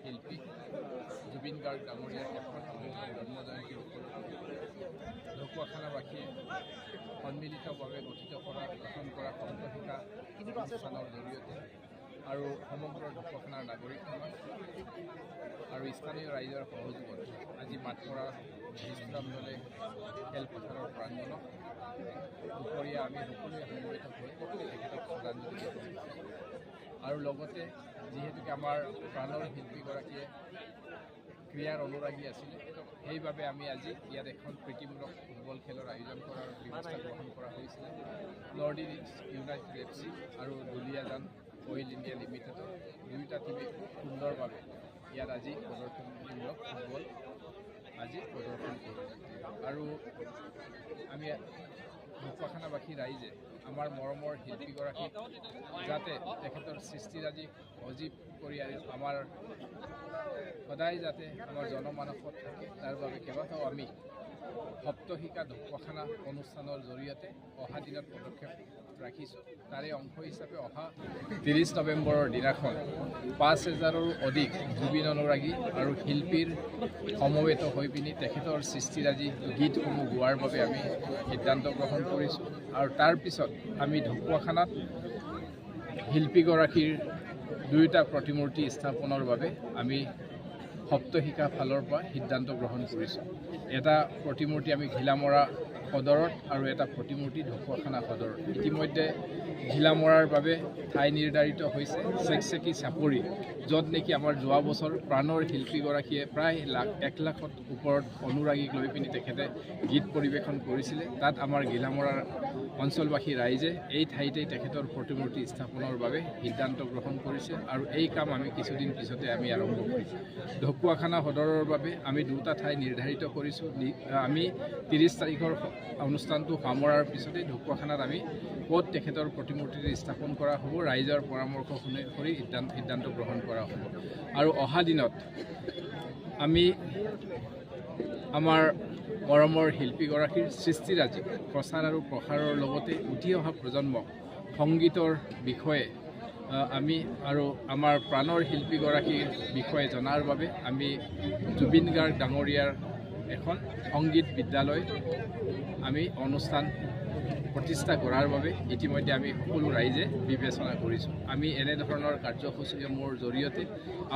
শিল্পী জুবিন গাৰ্গ ডাঙৰীয়াৰ ৭১তম জন্মজয়ন্তী ঢকুৱাখানাবাসীয়ে সন্মিলিতভাৱে গঠন কৰা সন্তশিকা অনুষ্ঠানৰ জৰিয়তে আৰু সমগ্ৰ ঢকুৱাখানাৰ নাগৰিক সমাজ আৰু স্থানীয় ৰাইজৰ সহযোগত আজি মাতমৰা বিশ্ৰাম দলে খেলপথাৰৰ প্ৰাংগণত দুপৰীয়া আমি সকলোৱে সমবেত হৈ তেখেতক শ্ৰদ্ধাঞ্জলি জ্ঞাপন কৰিছোঁ। আৰু লগতে যিহেতুকে আমাৰ প্ৰাণৰ শিল্পীগৰাকীয়ে ক্ৰীড়াৰ অনুৰাগী আছিলে, সেইবাবে আমি আজি ইয়াত এখন প্ৰীতিমূলক ফুটবল খেলৰ আয়োজন কৰাৰ ব্যৱস্থা গ্ৰহণ কৰা হৈছিলে। নৰ্থ ইষ্ট ইউনাইটেড FC আৰু দুলিয়াজান অইল ইণ্ডিয়া লিমিটেডৰ দুয়োটা টীমে সুন্দৰভাৱে ইয়াত আজি প্ৰদৰ্শনীমূলক ফুটবল আজি প্ৰদৰ্শন কৰিলে। আৰু আমি ঢকুৱাখানাবাসী ৰাইজে আমাৰ মৰমৰ শিল্পীগৰাকীক যাতে তেখেতৰ সৃষ্টিৰাজি সজীৱ কৰি আমাৰ সদায় যাতে আমাৰ জনমানসত থাকে, তাৰ বাবে কেইবাটাও আমি সপ্তশিকা ঢকুৱাখানা অনুষ্ঠানৰ জৰিয়তে অহা দিনত পদক্ষেপ ৰাখিছোঁ। তাৰে অংশ হিচাপে অহা ৩০ নৱেম্বৰৰ দিনাখন ৫,০০০ৰো অধিক জুবিন অনুৰাগী আৰু শিল্পীৰ সমবেত হৈ পিনি তেখেতৰ সৃষ্টিৰাজি গীতসমূহ গোৱাৰ বাবে আমি সিদ্ধান্ত গ্ৰহণ কৰিছোঁ। আৰু তাৰ পিছত আমি ঢকুৱাখানাত শিল্পীগৰাকীৰ দুয়োটা প্ৰতিমূৰ্তি স্থাপনৰ বাবে আমি সপ্তশিকা ফালৰ পৰা সিদ্ধান্ত গ্ৰহণ কৰিছোঁ। এটা প্ৰতিমূৰ্তি আমি ঘিলামৰা সদৰত আৰু এটা প্ৰতিমূৰ্তি ঢকুৱাখানা সদৰত। ইতিমধ্যে ঘিলামৰাৰ বাবে ঠাই নিৰ্ধাৰিত হৈছে চেকচেকি চাপৰি, য'ত নেকি আমাৰ যোৱা বছৰ প্ৰাণৰ শিল্পীগৰাকীয়ে প্ৰায় ১ লাখত ওপৰত অনুৰাগীক লৈ পিনি তেখেতে গীত পৰিৱেশন কৰিছিলে। তাত আমাৰ ঘিলামৰাৰ অঞ্চলবাসী ৰাইজে এই ঠাইতেই তেখেতৰ প্ৰতিমূৰ্তি স্থাপনৰ বাবে সিদ্ধান্ত গ্ৰহণ কৰিছে আৰু এই কাম আমি কিছুদিন পিছতে আমি আৰম্ভ কৰিম। ঢকুৱাখানা সদৰৰ বাবে আমি দুটা ঠাই নিৰ্ধাৰিত কৰিছোঁ। আমি ৩০ তাৰিখৰ অনুষ্ঠানটো সামৰাৰ পিছতে ঢকুৱাখানাত আমি ক'ত তেখেতৰ প্ৰতিমূৰ্তিটো স্থাপন কৰা হ'ব, ৰাইজৰ পৰামৰ্শ অনুসৰি সিদ্ধান্ত গ্ৰহণ কৰা হ'ব। আৰু অহা দিনত আমি আমাৰ মৰমৰ শিল্পীগৰাকীৰ সৃষ্টিৰাজি প্ৰচাৰ আৰু প্ৰসাৰৰ লগতে উঠি অহা প্ৰজন্মক সংগীতৰ বিষয়ে আমি আৰু আমাৰ প্ৰাণৰ শিল্পীগৰাকীৰ বিষয়ে জনাৰ বাবে আমি জুবিন গাৰ্গ ডাঙৰীয়াৰ এখন সংগীত বিদ্যালয় আমি অনুষ্ঠান প্ৰতিষ্ঠা কৰাৰ বাবে ইতিমধ্যে আমি সকলো ৰাইজে বিবেচনা কৰিছোঁ। আমি এনেধৰণৰ কাৰ্যসূচীসমূহৰ জৰিয়তে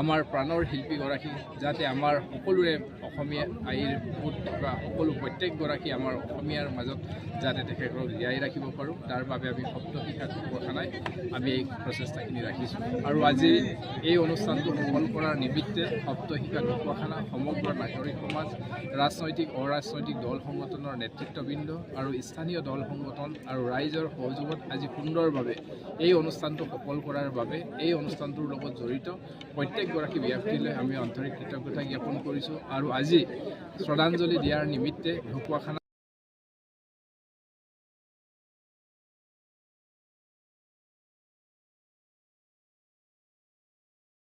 আমাৰ প্ৰাণৰ শিল্পীগৰাকী যাতে আমাৰ সকলোৰে অসমীয়া আইৰ ভূত বা সকলো প্ৰত্যেকগৰাকী আমাৰ অসমীয়াৰ মাজত যাতে তেখেতক জীয়াই ৰাখিব পাৰোঁ, তাৰ বাবে আমি সপ্তশিকা ঢকুৱাখানাই আমি এই প্ৰচেষ্টাখিনি ৰাখিছোঁ। আৰু আজি এই অনুষ্ঠানটো সফল কৰাৰ নিমিত্তে সপ্তশিকা ঢকুৱাখানা সমগ্ৰ নাগৰিক সমাজ, ৰাজনৈতিক অৰাজনৈতিক দল সংগঠনৰ নেতৃত্ববৃন্দ আৰু স্থানীয় দল সংগঠন আৰু ৰাইজৰ সহযোগত আজি সুন্দৰভাৱে এই অনুষ্ঠানটো সফল কৰাৰ বাবে এই অনুষ্ঠানটোৰ লগত জড়িত প্ৰত্যেকগৰাকী ব্যক্তিলৈ আমি আন্তৰিক কৃতজ্ঞতা জ্ঞাপন কৰিছোঁ। আৰু আজি শ্ৰদ্ধাঞ্জলি দিয়াৰ নিমিত্তে ঢকুৱাখানা